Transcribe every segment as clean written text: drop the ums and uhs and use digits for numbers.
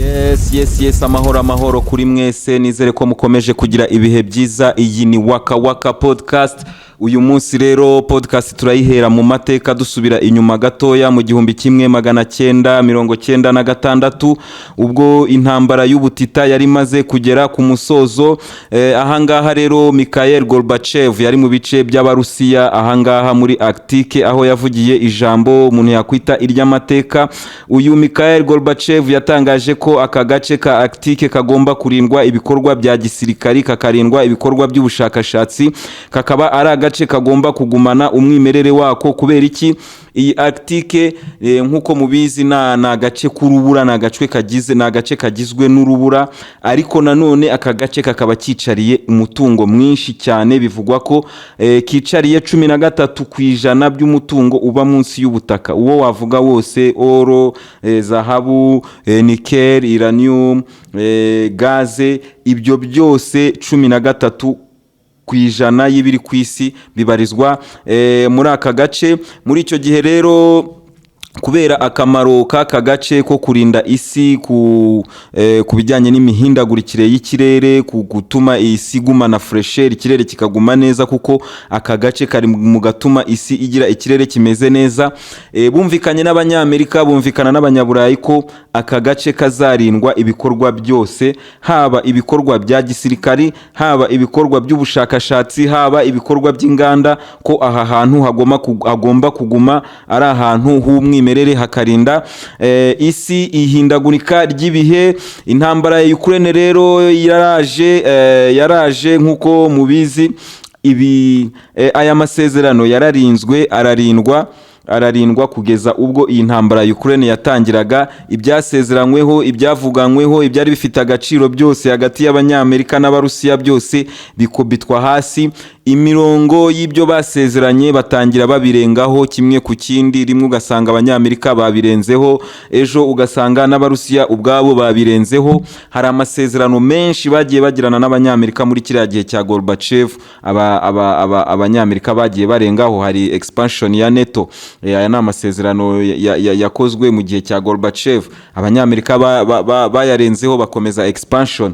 Yes, amahoro kuri mwese, nizere ko mukomeje kugira ibihe byiza. Iyi ni Waka podcast. Uyu munsi rero podcast turayihera mu mateka dusubira inyuma gatoya mu 1996 ubwo intambara y'ubutita yari maze kugera ku musozo. Ahangaha rero Mikhail Gorbachev yari mu bice by'Abarusiya, ahangaha muri Arctique, aho yavugiye ijambo umuntu yakwita iry'amateka. Uyu Mikhail Gorbachev yatangaje ko aka gace ka Arctique kagomba kurindwa ibikorwa bya gisirikari, kakarindwa ibikorwa by'ubushakashatsi, kakaba ari agace kagomba kugumana umwimerere wako. Kubera iki? Iyi Arctique nkuko mubizi na gace k'urubura, na gace kagizwe n'urubura, ariko nanone aka gace kakaba kicariye umutungo mwinshi cyane. Bivugwa ko kicariye 13% by'umutungo uba munsi y'ubutaka. Uwo wavuga wose, oro, zahabu, nickel, uranium, gaze, ibyo byose 13% y'ibiri ku isi bibarizwa muri aka gace. Muri icyo gihe rero, kubera akamaro k'aka gace ko kurinda isi ku bijyanye n'imihindagurikire y'ikirere, gutuma isi igumana fresher, ikirere kikaguma neza, kuko aka gace kari mu gatuma isi igira ikirere kimeze neza. Bumvikanye n'Abanyamerika, bumvikana n'Abanyaburayi ko aka gace kazarindwa ibikorwa byose, haba ibikorwa bya gisirikari, haba ibikorwa by'ubushakashatsi, haba ibikorwa by'inganda, ko aha hantu hagomba kuguma ari ahantu h'umwimerere, hakarinda isi ihindagurika ry'ibihe. Intambara ya Ukraine rero yaraje nkuko mubizi. Aya masezerano ararindwa kugeza ubwo iyi ntambara ya Ukraine yatangiraga. Ibyasezeranyweho, ibyavuganyweho, ibyari bifite agaciro byose hagati y'Abanyamerika n'Abarusiya byose bikubitwa hasi. Imirongo y'ibyo basezeranye batangira babirengaho kimwe ku kindi. Rimwe ugasanga Abanyamerika babirenzeho, ejo ugasanga n'Abarusiya ubwabo babirenzeho. Hari amasezerano menshi bagiye bagirana n'Abanyamerika muri kiriya gihe cya Gorbachev. Abanyamerika bagiye barengaho. Hari expansion ya NATO, aya ni amasezerano yakozwe mu gihe cya Gorbachev. Abanyamerika bayarenzeho bakomeza expansion.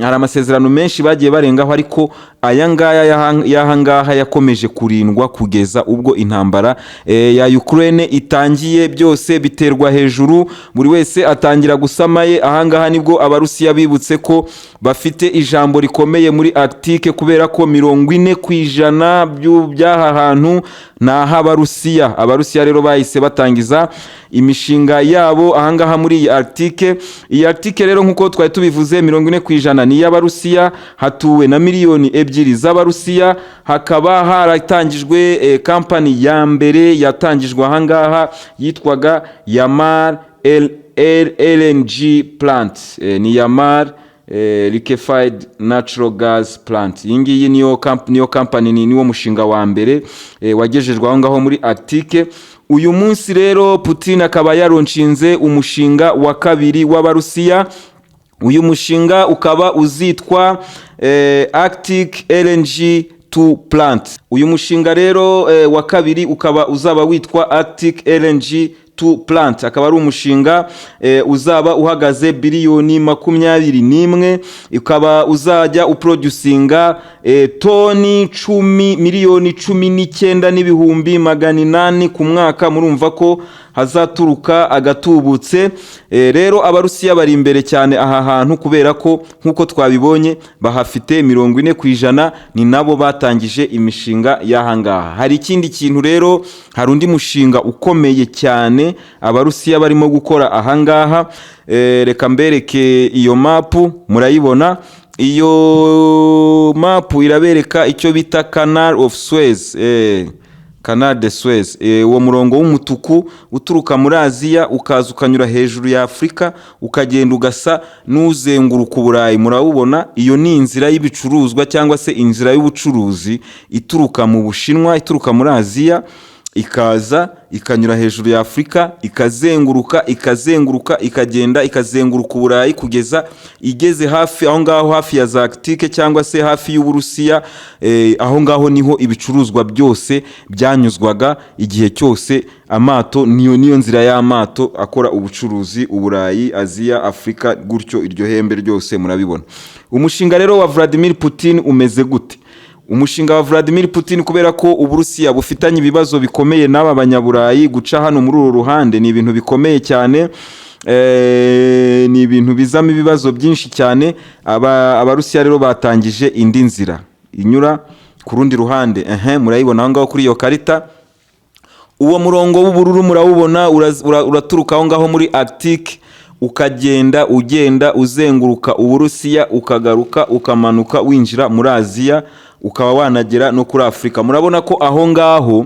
Hari amasezerano menshi bagiye barengaho, ariko aya ngaya yahangaha yakomeje kurindwa kugeza ubwo intambara ya Ukraine itangiye. Byose biterwa hejuru, buri wese atangira gusamaye. Ahangaha nibwo Abarusiya bibutse ko bafite ijambo rikomeye muri Arctique, kubera ko 40% by'aha hantu naha Abarusiya. Abarusiya rero bahise batangiza imishinga yabo ahangaha muri iyi Arctique. Iyi Arctique rero nkuko twari tubivuze, 40% ni y'Abarusiya, hatuwe na miliyoni 2 z'Abarusiya. Hakaba haratangijwe company ya mbere yatangijwe ahangaha yitwaga Yamar LNG plant. Ni Yamar liquefied natural gas plant. Iyi ngiyi niyo company, niwo mushinga wa mbere wagejejwe aho ngaho muri Arctique. Uyu munsi rero Putin akaba yaronshinze umushinga wa kabiri w'Abarusiya. Uyu mushinga ukaba uzitwa Arctic LNG 2 plant. Uyu mushinga rero wa kabiri ukaba uzaba witwa Arctic LNG 2 plant. Akaba ari umushinga uzaba uhagaze biliyoni 21. Ukaba uzajya uproducinga toni 10,19,800 ku mwaka. Murumva ko hazaturuka agatubutse. Rero Abarusiya bari imbere cyane aha hantu, kubera ko nkuko twabibonye bahafite 40%, ni nabo batangije imishinga y'ahangaha. Hari ikindi kintu rero, hari undi mushinga ukomeye cyane Abarusiya barimo gukora ahangaha. Reka mbereke iyo mapu, murayibona. Iyo mapu irabereka icyo bita Canal of Suez. Canal de Suez, uwo murongo w'umutuku uturuka muri Aziya ukaza ukanyura hejuru ya Afrika, ukagenda ugasa n'uzenguruka Uburayi. Murawubona? Iyo ni inzira y'ibicuruzwa cyangwa se inzira y'ubucuruzi ituruka mu Bushinwa, ituruka muri Aziya, ikaza ikanyura hejuru ya Afurika, ikazenguruka ikagenda ikazenguruka Uburayi kugeza igeze hafi aho ngaho hafi ya za Arctique cyangwa se hafi y'Uburusiya. Aho ngaho niho ibicuruzwa byose byanyuzwaga igihe cyose. Amato niyo nzira y'amato akora ubucuruzi Uburayi, Aziya, Afurika, gutyo iryo hembe ryose murabibona. Umushinga rero wa Vladimir Putin umeze gute? Umushinga wa Vladimir Putin, kubera ko Uburusiya bufitanye ibibazo bikomeye n'aba banyaburayi, guca hano muri uru ruhande ni ibintu bikomeye cyane, ni ibintu bizamo ibibazo byinshi cyane. Abarusiya rero batangije indi nzira inyura ku rundi ruhande, murayibona aho ngaho kuri iyo karita. Uwo murongo w'ubururu murawubona, uraturuka aho ngaho muri Arctique ukagenda uzenguruka Uburusiya, ukagaruka ukamanuka winjira muri Aziya, ukaba wanagera no kuri Afurika. Murabona ko aho ngaho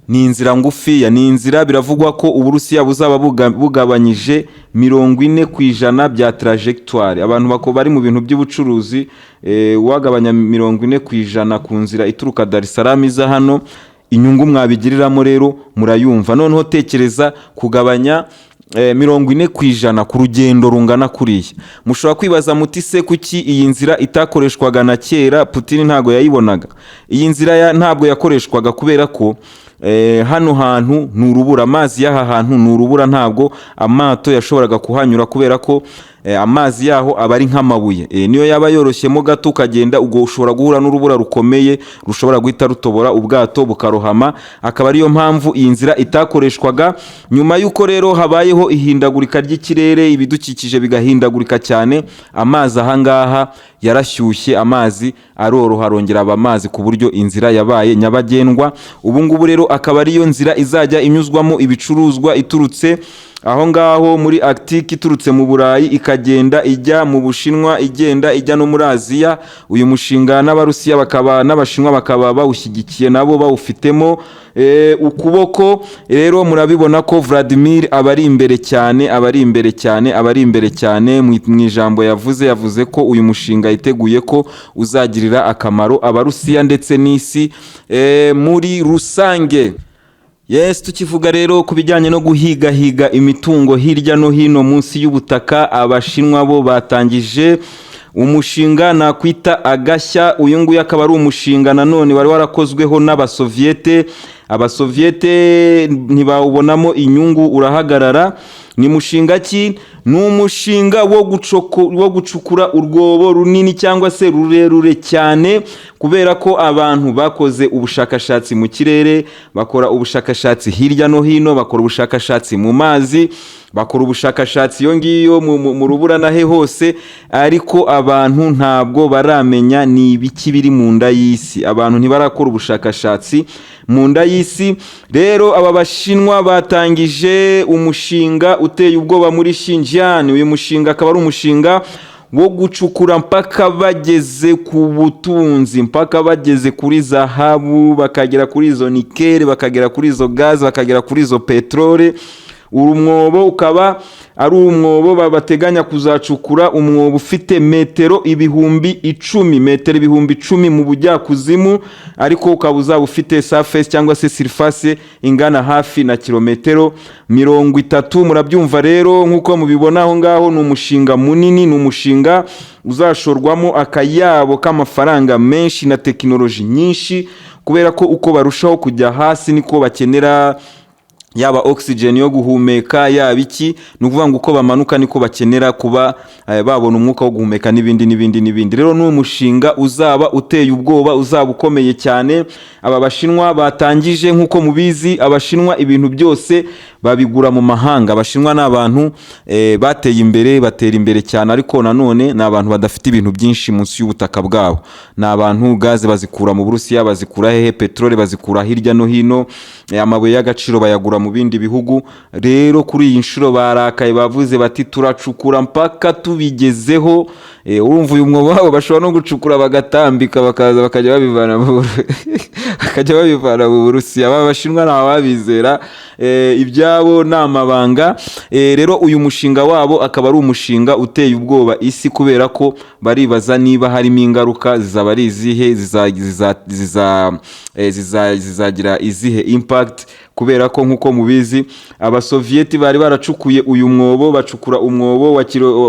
ni inzira ngufiya, ni inzira biravugwa ko Uburusiya buzaba bugabanyije 40% bya trajectoire. Abantu bako bari mu bintu by'ubucuruzi, wagabanya 40% ku nzira ituruka Dar es Salaam iza hano, inyungu mwabigiriramo rero murayumva. Noneho tekereza kugabanya 40% ku rugendo rungana kuriya. Mushobora kwibaza muti se kuki iyi nzira itakoreshwaga na kera? Putin ntago yayibonaga. Iyi nzira ntabwo yakoreshwaga kubera ko hano hantu ni urubura, amazi y'aha hantu ni urubura, ntabwo amato yashoboraga kuhanyura kubera ko amazi yaho aba ari nk'amabuye. Niyo yaba yoroshyemo gato ukagenda, ubwo ushobora guhura n'urubura rukomeye rushobora guhita rutobora ubwato bukarohama. Akaba ariyo mpamvu iyi nzira itakoreshwaga. Nyuma y'uko rero habayeho ihindagurika ry'ikirere, ibidukikije bigahindagurika cyane, amazi ahangaha yarashyushye, amazi aroroha, arongera aba amazi ku buryo inzira yabaye nyabagendwa. Ubu ngubu rero akaba ariyo nzira izajya inyuzwamo ibicuruzwa iturutse aho ngaho muri Arctique, iturutse mu Burayi ikagenda ijya mu Bushinwa, igenda ijya no muri Aziya. Uyu mushinga n'Abarusiya n'Abashinwa bakaba bawushyigikiye, nabo bawufitemo ukuboko. Rero murabibona ko Vladimir abari imbere cyane mu ijambo yavuze ko uyu mushinga yiteguye ko uzagirira akamaro Abarusiya ndetse n'isi muri rusange. Yes, tukivuga rero kubijyanye no guhiga imitungo hirya no hino munsi y'ubutaka, Abashinwa bo batangije umushinga nakwita agashya. Uyu nguyu akaba ari umushinga nanone wari warakozweho n'Abasoviete. Abasoviete ntibawubonamo inyungu, urahagarara. Ni mushinga ki? Ni umushinga wo gucukura urwobo runini cyangwa se rurerure cyane, kubera ko abantu bakoze ubushakashatsi mu kirere, bakora ubushakashatsi hirya no hino, bakora ubushakashatsi mu mazi, bakora ubushakashatsi iyo ngiyo mu rubura nahe hose, ariko abantu ntabwo baramenya ni ibiki biri mu nda y'isi. Abantu ntibarakora ubushakashatsi mu nda y'isi. Rero aba Bashinwa batangije umushinga uteye ubwoba muri Xinjiang. Uyu mushinga akaba ari umushinga wo gucukura mpaka bageze ku butunzi, mpaka bageze kuri zahabu, bakagera kuri izo nikeli, bakagera kuri izo gazi, bakagera kuri izo petrole. Urumwobo ukaba ari umwobo babateganya kuzacukura, umwobo ufite metero ibihumbi 10 mu bujyakuzimu, ariko ukaba uzaba ufite surface cyangwa se surface ingana hafi na kilometero 30. Murabyumva rero nkuko mubibona aho ngaho, ni umushinga munini, ni umushinga uzashorwamo akayabo k'amafaranga menshi na tekinoloji nyinshi, kubera ko uko barushaho kujya hasi niko bakenera yaba oxygen yo guhumeka, yaba iki, nukuvuga ngo uko bamanuka niko bakenera kuba babona umwuka wo guhumeka n'ibindi. Rero ni umushinga uzaba uteye ubwoba, uzaba ukomeye cyane. Aba Bashinwa batangije, nkuko mubizi, Abashinwa ibintu byose babigura mu mahanga. Abashinwa ni abantu bateye imbere, batera imbere cyane, ariko nanone ni abantu badafite ibintu byinshi munsi y'ubutaka bwabo. Ni abantu gaze bazikura mu Burusiya, bazikura hehe, petrole bazikura hirya no hino, amabuye y'agaciro bayagura mu bindi bihugu. Rero kuri iyi nshuro barakaye, bavuze bati turacukura mpaka tubigezeho. Urumva uyu mwobo wabo bashobora no gucukura bagatambika, bakaza bakajya babivana mu Burusiya. Aba Bashinwa nta wabizera ibyabo n'amabanga. Rero uyu mushinga wabo akaba ari umushinga uteye ubwoba isi, kubera ko baribaza niba harimo ingaruka zizaba ari izihe, zizagira izihe impact, kubera ko nk'uko mubizi abasovieti bari baracukuye uyu mwobo, bacukura umwobo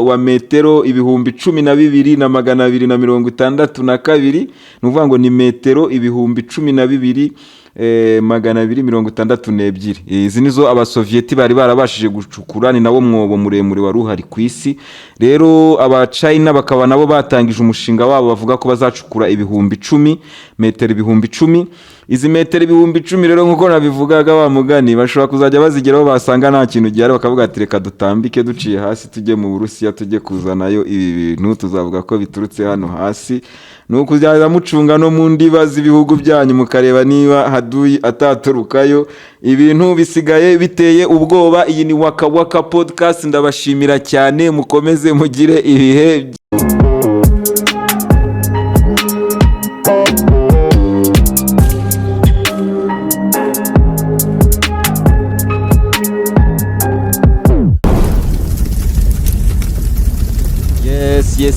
wa metero 12,262, ni ukuvuga ngo ni metero 12,262. Izi nizo abasovieti bari barabashije gucukura, ni nawo mwobo muremure wari uhari ku isi. Rero abachina bakaba nabo batangije umushinga wabo, bavuga ko bazacukura 10,000 metero 10,000. Izi metero 10,000 rero nkuko nabivugaga wa mugani, bashobora kuzajya bazigeraho basanga nta kintu gihari, bakavuga ati reka dutambike duciye hasi tujye mu Burusiya tujye kuzanayo ibi bintu, tuzavuga ko biturutse hano hasi. Nuko uzajya mucunga no mu ndiba z'ibihugu byanyu mukareba niba haduyi ataturukayo. Ibintu bisigaye biteye ubwoba. Iyi ni Waka Waka podcast, ndabashimira cyane, mukomeze mugire ibihe.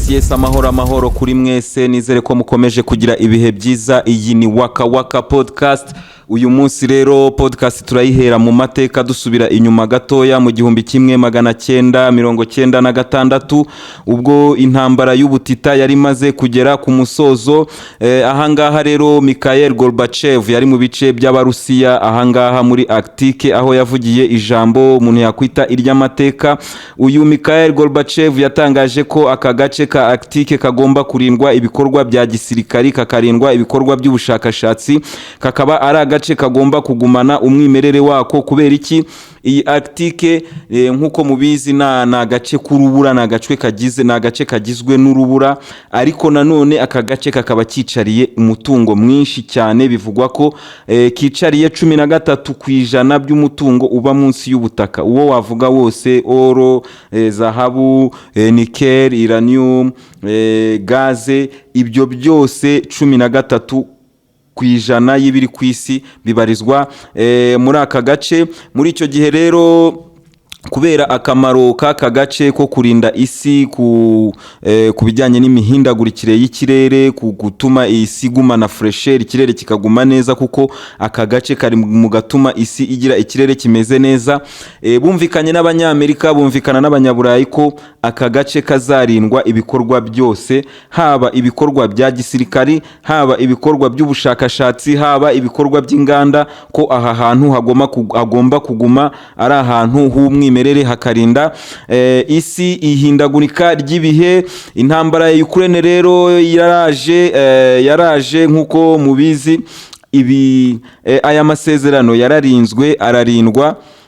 Yes, amahoro kuri mwese, nizere ko mukomeje kugira ibihe byiza. Iyi ni Waka Waka podcast. Uyu munsi rero podcast turayihera mu mateka, dusubira inyuma gatoya mu 1996, ubwo intambara y'ubutita yari maze kugera ku musozo. Ahangaha rero Mikhail Gorbachev yari mu bice by'abarusiya, ahangaha muri Arctique, aho yavugiye ijambo umuntu yakwita iry'amateka. Uyu Mikhail Gorbachev yatangaje ko aka gace ka Arctique kagomba kurindwa ibikorwa bya gisirikari, kakarindwa ibikorwa by'ubushakashatsi, kakaba ari agace kagomba kugumana umwimerere wako. Kubera iki? Iyi Arctique nkuko mubizi na gace k'urubura, na gace kagizwe n'urubura, ariko nanone aka gace kakaba kicariye umutungo mwinshi cyane. Bivugwa ko kicariye 13% by'umutungo uba munsi y'ubutaka, uwo wavuga wose: oro, zahabu, nickel, uranium, gaze, ibyo byose 13% y'ibiri ku isi bibarizwa muri aka gace. Muri icyo gihe rero, kubera akamaro k'aka gace ko kurinda isi ku bijyanye n'imihindagurikire y'ikirere, gutuma isi igumana fresher, ikirere kikaguma neza, kuko aka gace kari mu gatuma isi igira ikirere kimeze neza. Bumvikanye n'Abanyamerika, bumvikana n'Abanyaburayi ko aka gace kazarindwa ibikorwa byose, haba ibikorwa bya gisirikari, haba ibikorwa by'ubushakashatsi, haba ibikorwa by'inganda, ko aha hantu hagomba kuguma ari ahantu h'umwimerere, hakarinda isi ihindagurika ry'ibihe. Intambara ya Ukraine rero yaraje nkuko mubizi. Aya masezerano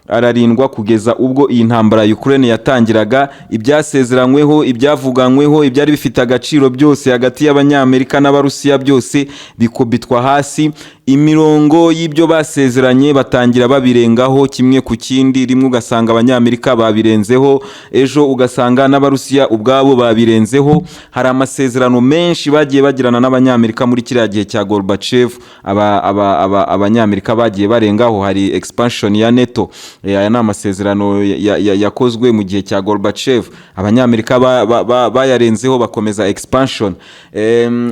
ararindwa kugeza ubwo iyi ntambara ya Ukraine yatangiraga. Ibyasezeranyweho, ibyavuganyweho, ibyari bifite agaciro byose hagati y'Abanyamerika n'Abarusiya byose bikubitwa hasi. Imirongo y'ibyo basezeranye batangira babirengaho kimwe ku kindi. Rimwe ugasanga Abanyamerika babirenzeho, ejo ugasanga n'Abarusiya ubwabo babirenzeho. Hari amasezerano menshi bagiye bagirana n'Abanyamerika muri kiriya gihe cya Gorbachev. Abanyamerika bagiye barengaho. Hari expansion ya NATO, aya ni amasezerano yakozwe mu gihe cya Gorbachev. Abanyamerika bayarenzeho bakomeza expansion.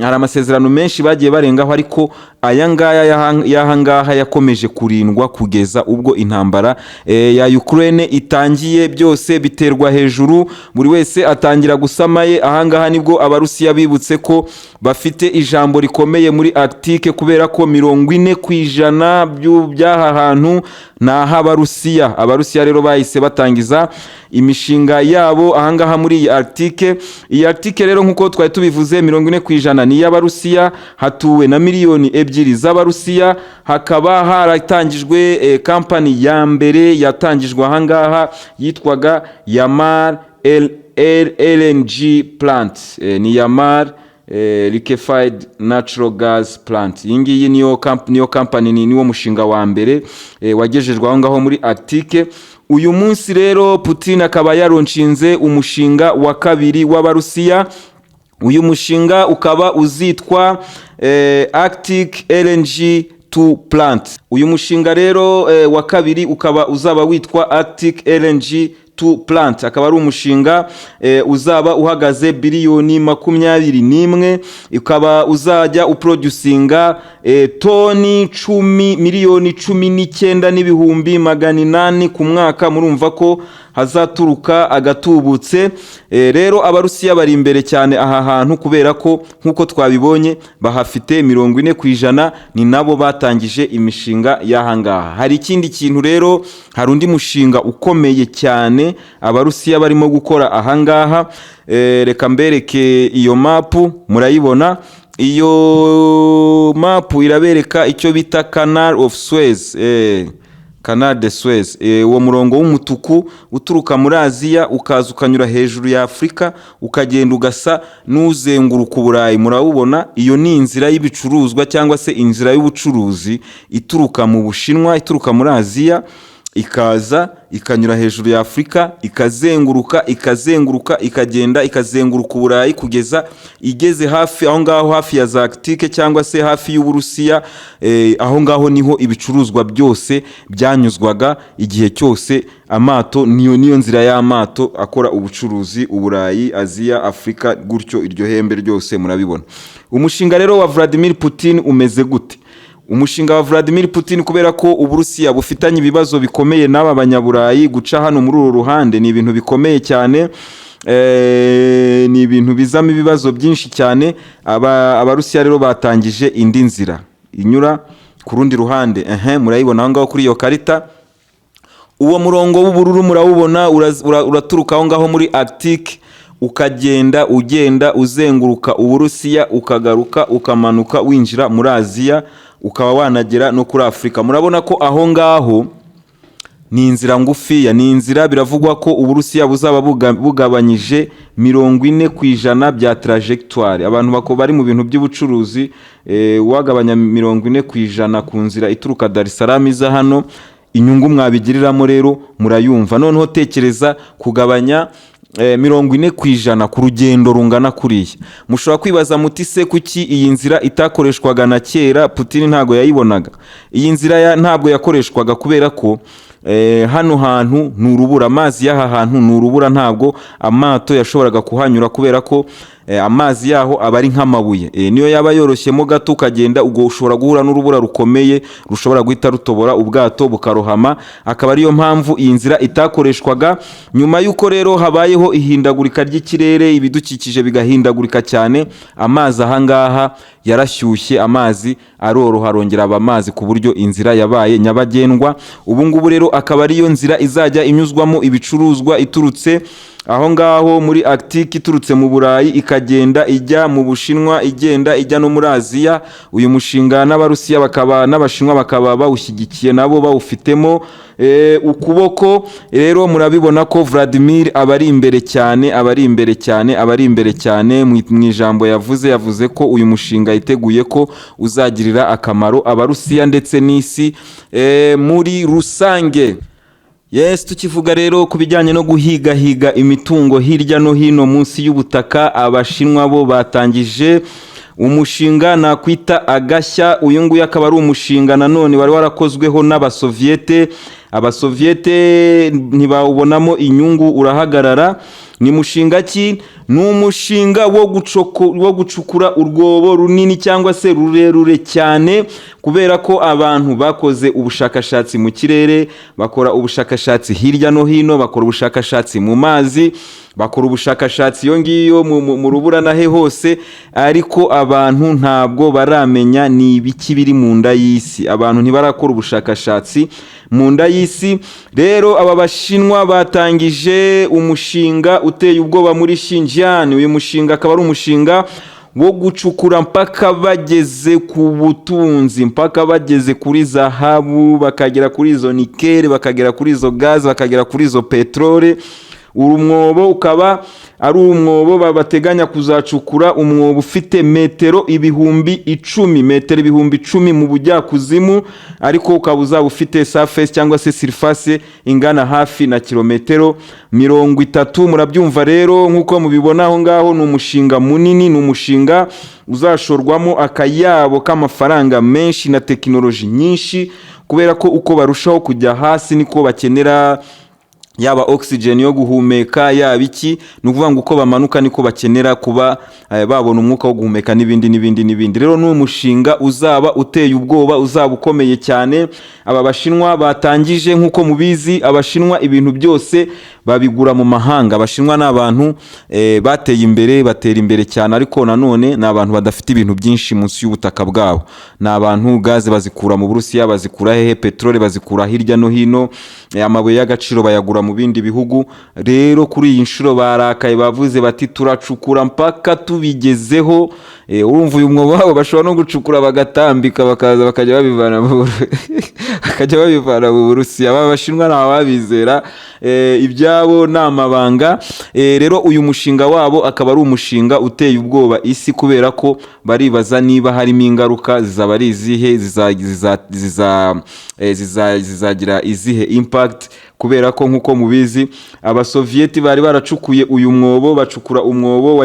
Hari amasezerano menshi bagiye barengaho, ariko aya ngaya yahangaha yakomeje kurindwa kugeza ubwo intambara ya Ukraine itangiye. Byose biterwa hejuru, buri wese atangira gusamaye. Ahangaha nibwo Abarusiya bibutse ko bafite ijambo rikomeye muri Arctique, kubera ko 40% by'aha hantu naha Abarusiya. Abarusiya rero bahise batangiza imishinga yabo ahangaha muri iyi Arctique. Iyi Arctique rero nkuko twari tubivuze, 40% ni y'Abarusiya, hatuwe na miliyoni 2 z'Abarusiya. Hakaba haratangijwe company ya mbere yatangijwe ahangaha yitwaga Yamar LNG plant. Ni Yamar liquefied natural gas plant. Iyi ngiyi niyo company, niwo mushinga wa mbere wagejejwe aho ngaho muri Arctique. Uyu munsi rero Putin akaba yaronshinze umushinga wa kabiri w'Abarusiya. Uyu mushinga ukaba uzitwa Arctic LNG 2 plant. uyu mushinga rero wa kabiri ukaba uzaba witwa Arctic LNG to plant, akaba ari umushinga uzaba uhagaze biliyoni 21, ukaba uzajya uproducinga toni 10,19,800 ku mwaka. Murumva ko hazaturuka agatubutse. Rero abarusiya bari imbere cyane aha hantu kubera ko nkuko twabibonye bahafite 40%, ni nabo batangije imishinga y'ahangaha. Hari ikindi kintu rero, hari undi mushinga ukomeye cyane abarusiya barimo gukora ahangaha. Reka mbereke iyo mapu, murayibona. Iyo mapu irabereka icyo bita Canal of Suez, Canal de Suez. Uwo murongo w'umutuku uturuka muri Aziya ukaza ukanyura hejuru ya Afrika ukagenda ugasa n'uzenguruka Uburayi. Murabubona, iyo ni inzira y'ibicuruzwa cyangwa se inzira y'ubucuruzi ituruka mu Bushinwa, ituruka muri Aziya ikaza ikanyura hejuru ya Afrika, ikazenguruka ikagenda ikazenguruka Uburayi kugeza igeze hafi aho ngaho, hafi ya za Arctique cyangwa se hafi y'Uburusiya. Aho ngaho niho ibicuruzwa byose byanyuzwaga igihe cyose. Amato niyo nzira y'amato akora ubucuruzi Uburayi, Aziya, Afrika, gutyo iryo hembe ryose murabibona. Umushinga rero wa Vladimir Putin umeze gute? Umushinga wa Vladimir Putin, kubera ko Uburusiya bufitanye ibibazo bikomeye n'aba banyaburayi, guca hano muri uru ruhande ni ibintu bikomeye cyane. Ni ibintu bizamo ibibazo byinshi cyane. Abarusiya rero batangije indi nzira inyura ku rundi ruhande. Murayibona aho ngaho kuri iyo karita. Uwo murongo w'ubururu murawubona, uraturuka aho ngaho muri Arctique ukagenda uzenguruka Uburusiya, ukagaruka ukamanuka winjira muri Aziya, ukaba wanagera no kuri Afrika. Murabona ko aho ngaho ni inzira ngufiya, ni inzira biravugwa ko Uburusiya buzaba bugabanyije 40% bya trajectoire. Abantu bako bari mu bintu by'ubucuruzi, wagabanya 40% ku nzira ituruka Dar es Salaam iza hano, inyungu mwabigiriramo rero murayumva. Noneho tekereza kugabanya 40% ku rugendo rungana kuriya. Mushobora kwibaza muti se kuki iyi nzira itakoreshwaga na kera? Putin ntago yayibonaga. Iyi nzira ntabwo yakoreshwaga kubera ko hano hantu n'urubura, amazi y'aha hantu n'urubura, ntabwo amato yashoboraga kuhanyura kubera ko amazi yaho aba ari nk'amabuye. Niyo yaba yoroshyemo gato ukagenda, ubwo ushobora guhura n'urubura rukomeye rushobora guhita rutobora ubwato bukarohama. Akaba ariyo mpamvu iyi nzira itakoreshwaga. Nyuma y'uko rero habayeho ihindagurika ry'ikirere, ibidukikije bigahindagurika cyane, amazi ahangaha yarashyushye, amazi aroroha, arongera aba amazi ku buryo inzira yabaye nyabagendwa. Ubu ngubu rero akaba ariyo nzira izajya inyuzwamo ibicuruzwa iturutse aho ngaho muri Arctique, iturutse mu Burayi ikagenda ijya mu Bushinwa, igenda ijya no muri Aziya. Uyu mushinga n'Abarusiya n'Abashinwa bakaba bawushyigikiye, nabo bawufitemo ukuboko. Rero murabibona ko Vladimir abari imbere cyane mu ijambo yavuze ko uyu mushinga yiteguye ko uzagirira akamaro Abarusiya ndetse n'isi muri rusange. Yes, tukivuga rero ku bijyanye no guhiga imitungo hirya no hino munsi y'ubutaka, Abashinwa bo batangije umushinga nakwita agashya. Uyu nguyu akaba ari umushinga nanone wari warakozweho n'Abasoviete. Abasoviete ntibawubonamo inyungu, urahagarara. Ni mushinga ki? Ni umushinga wo gucukura urwobo runini cyangwa se rurerure cyane, kubera ko abantu bakoze ubushakashatsi mu kirere, bakora ubushakashatsi hirya no hino, bakora ubushakashatsi mu mazi, bakora ubushakashatsi iyo ngiyo mu rubura nahe hose, ariko abantu ntabwo baramenya ni ibiki biri mu nda y'isi. Abantu ntibarakora ubushakashatsi mu nda y'isi. Rero aba Bashinwa batangije umushinga uteye ubwoba muri Xinjiang. Uyu mushinga akaba ari umushinga wo gucukura mpaka bageze ku butunzi, mpaka bageze kuri zahabu, bakagera kuri izo nikeli, bakagera kuri izo gazi, bakagera kuri izo petrole. Umwobo ukaba ari umwobo babateganya kuzacukura, umwobo ufite metero 10,000 mu bujyakuzimu, ariko ukaba uzaba ufite surface cyangwa se surface ingana hafi na kilometero 30. Murabyumva rero nkuko mubibona aho ngaho, ni umushinga munini, ni umushinga uzashorwamo akayabo k'amafaranga menshi na tekinoloji nyinshi. kubera ko uko barushaho kujya hasi niko bakenera yaba oxygen yo guhumeka, yaba iki, ni ukuvuga ngo uko bamanuka niko bakenera kuba babona umwuka wo guhumeka n'ibindi. Rero ni umushinga uzaba uteye ubwoba, uzaba ukomeye cyane. Aba bashinwa batangije, nk'uko mubizi, abashinwa ibintu byose babigura mu mahanga. Abashinwa ni abantu bateye imbere, batera imbere cyane, ariko nanone ni abantu badafite ibintu byinshi munsi y'ubutaka bwabo. Ni abantu gaze bazikura mu Burusiya, bazikura hehe, petrole bazikura hirya no hino, amabuye y'agaciro bayagura mu bindi bihugu. Rero kuri iyi nshuro barakaye, bavuze bati turacukura mpaka tubigezeho. Urumva uyu mwobo wabo bashobora no gucukura bagatambika, bakaza bakajya babivana mu Burusiya. Aba bashinwa nta babizera, ibyabo ni amabanga. Rero uyu mushinga wabo akaba ari umushinga uteye ubwoba isi, kubera ko baribaza niba harimo ingaruka zizaba ari izihe, zizagira izihe impact, kubera ko nk'uko mubizi abasovieti bari baracukuye uyu mwobo, bacukura umwobo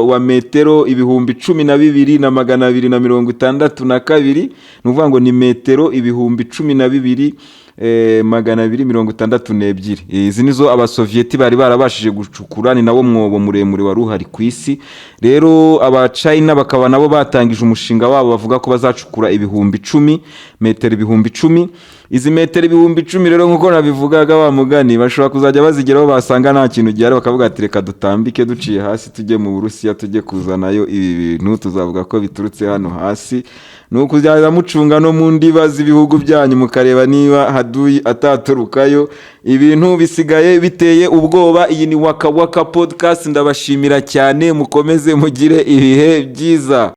wa metero 12,262, ni ukuvuga ngo ni metero 12,262. Izi nizo abasovieti bari barabashije gucukura, ni nawo mwobo muremure wari uhari ku isi. Rero abachina bakaba nabo batangije umushinga wabo, bavuga ko bazacukura 10,000 metero 10,000. Izi metero 10,000 rero nk'uko nabivugaga wa mugani, bashobora kuzajya bazigeraho basanga nta kintu gihari, bakavuga ati reka dutambike duciye hasi tujye mu Burusiya, tujye kuzanayo ibi bintu, tuzavuga ko biturutse hano hasi. Nuko uzajya mucunga no mu ndiba z'ibihugu byanyu, mukareba niba haduyi ataturukayo. Ibintu bisigaye biteye ubwoba. Iyi ni Waka Waka podcast, ndabashimira cyane, mukomeze mugire ibihe byiza.